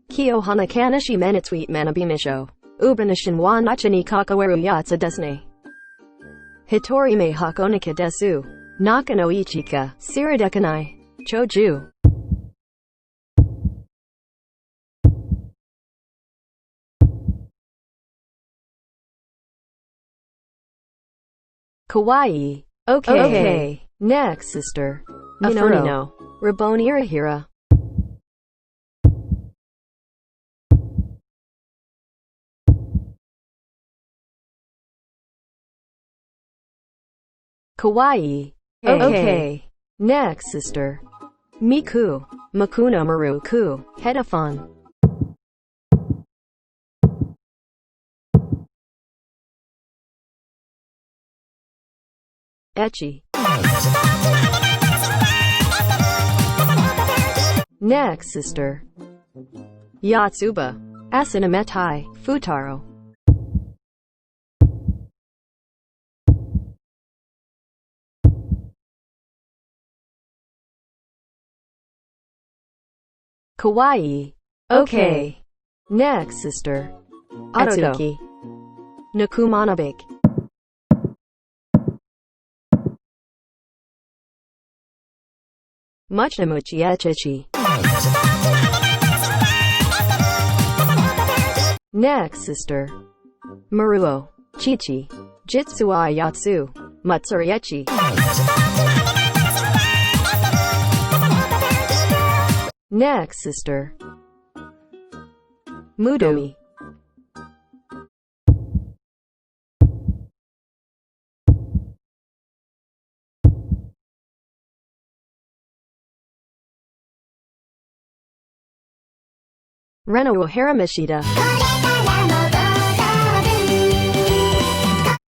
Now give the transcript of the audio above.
Kyo hana kanashi menatsuit manabimisho. Ubanishin wa nachi ni kakaweru yatsa desu ne. Hitori me hakonika desu. Nakano ichika. Siradekanai. Choju. Kawaii. Okay. Next, sister. Afuro. Raboni Irahira. Kawaii. Okay. Next, sister. Miku. Makuno Maru Ku. Hedafon. Echi. Next, sister. Yatsuba. Asinametai. Futaro. Kawaii. Okay. Next, sister. Atsuki. Nakumanabik. Muchnamuchi echichi. Next, sister. Maruo. Chichi. Jitsuai Yatsu. Matsuriechi. Next, sister. Mudomi. Reno Haramishita.